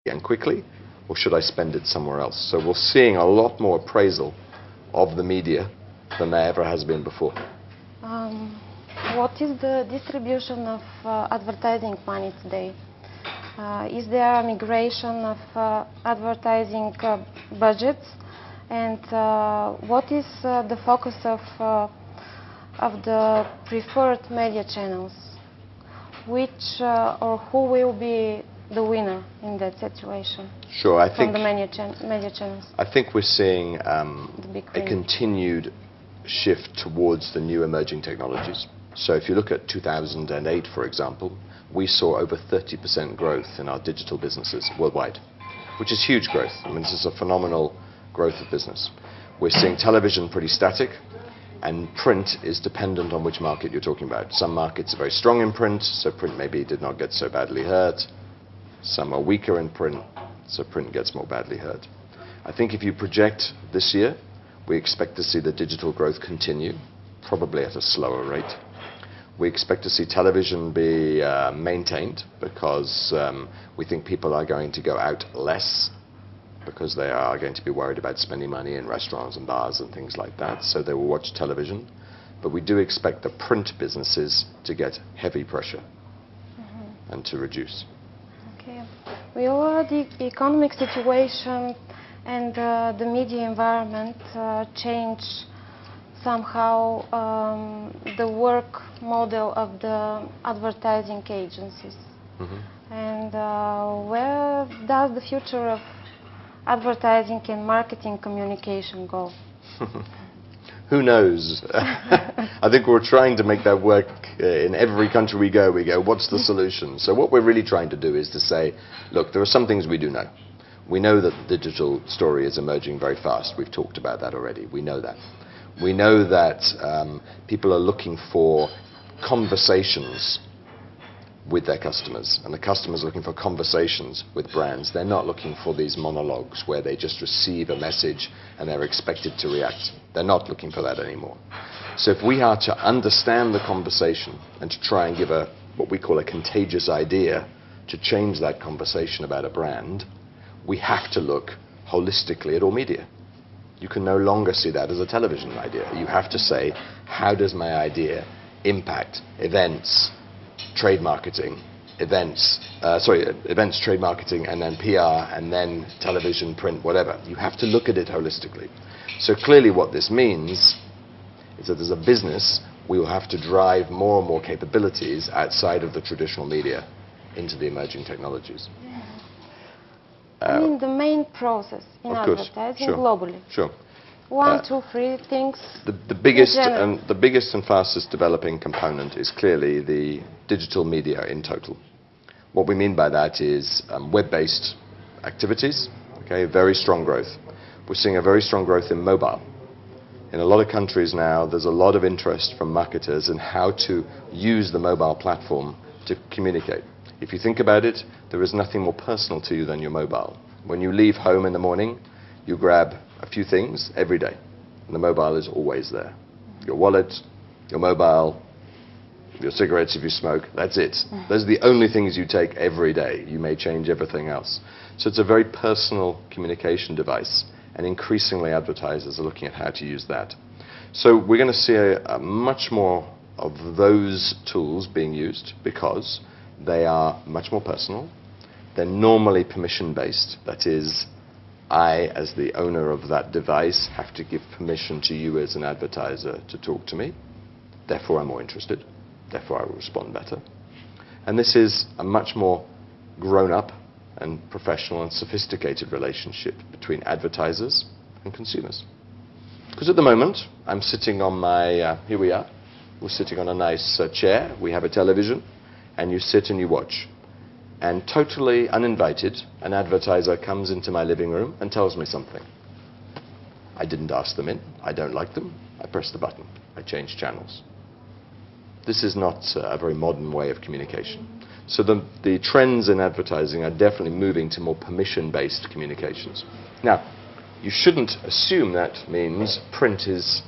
and quickly, or should I spend it somewhere else? So we're seeing a lot more appraisal of the media than there ever has been before. What is the distribution of advertising money today? Is there a migration of advertising budgets? And what is the focus of the preferred media channels? Which or who will be the winner in that situation? Sure, I think from the media channels. I think we're seeing a continued shift towards the new emerging technologies. So if you look at 2008, for example, we saw over 30% growth in our digital businesses worldwide, which is huge growth. I mean, this is a phenomenal growth of business. We're seeing television pretty static, and print is dependent on which market you're talking about. Some markets are very strong in print, so print maybe did not get so badly hurt. Some are weaker in print, so print gets more badly hurt. I think if you project this year, we expect to see the digital growth continue, probably at a slower rate. We expect to see television be maintained because we think people are going to go out less because they are going to be worried about spending money in restaurants and bars and things like that, so they will watch television. But we do expect the print businesses to get heavy pressure and to reduce. Okay. Will the economic situation and the media environment change somehow the work model of the advertising agencies? And where does the future of advertising and marketing communication go? Who knows? I think we're trying to make that work in every country we go, what's the solution? So what we're really trying to do is to say, look, there are some things we do know. We know that the digital story is emerging very fast. We've talked about that already. We know that. We know that people are looking for conversations with their customers, and the customers are looking for conversations with brands. They're not looking for these monologues where they just receive a message and they're expected to react. They're not looking for that anymore. So if we are to understand the conversation and to try and give what we call a contagious idea to change that conversation about a brand, we have to look holistically at all media. You can no longer see that as a television idea. You have to say, how does my idea impact events, trade marketing, events, trade marketing, and then PR, and then television, print, whatever. You have to look at it holistically. So clearly what this means is that as a business, we will have to drive more and more capabilities outside of the traditional media into the emerging technologies. I mean the main process in advertising globally. Sure. 1, 2, 3 things. The biggest and fastest developing component is clearly the digital media in total. What we mean by that is web-based activities. Okay, very strong growth. We're seeing a very strong growth in mobile. In a lot of countries now, there's a lot of interest from marketers in how to use the mobile platform to communicate. If you think about it, there is nothing more personal to you than your mobile. When you leave home in the morning, you grab a few things every day, and the mobile is always there. Your wallet, your mobile, your cigarettes if you smoke, that's it. Those are the only things you take every day. You may change everything else. So it's a very personal communication device, and increasingly advertisers are looking at how to use that. So we're going to see a much more of those tools being used because they are much more personal. They're normally permission-based. That is, I, as the owner of that device, have to give permission to you as an advertiser to talk to me. Therefore, I'm more interested. Therefore, I will respond better. And this is a much more grown-up and professional and sophisticated relationship between advertisers and consumers. Because at the moment, I'm sitting on my, here we are, we're sitting on a nice chair, we have a television, and you sit and you watch. And totally uninvited, an advertiser comes into my living room and tells me something. I didn't ask them in, I don't like them, I press the button, I change channels. This is not a very modern way of communication. So the trends in advertising are definitely moving to more permission-based communications. Now, you shouldn't assume that means print is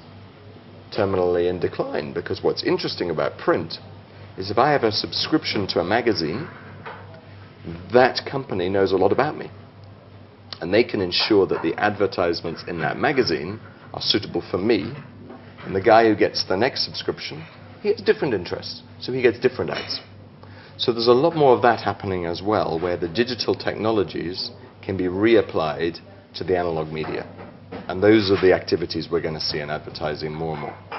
terminally in decline, because what's interesting about print is if I have a subscription to a magazine, that company knows a lot about me. And they can ensure that the advertisements in that magazine are suitable for me. And the guy who gets the next subscription, he has different interests, so he gets different ads. So there's a lot more of that happening as well, where the digital technologies can be reapplied to the analog media. And those are the activities we're going to see in advertising more and more.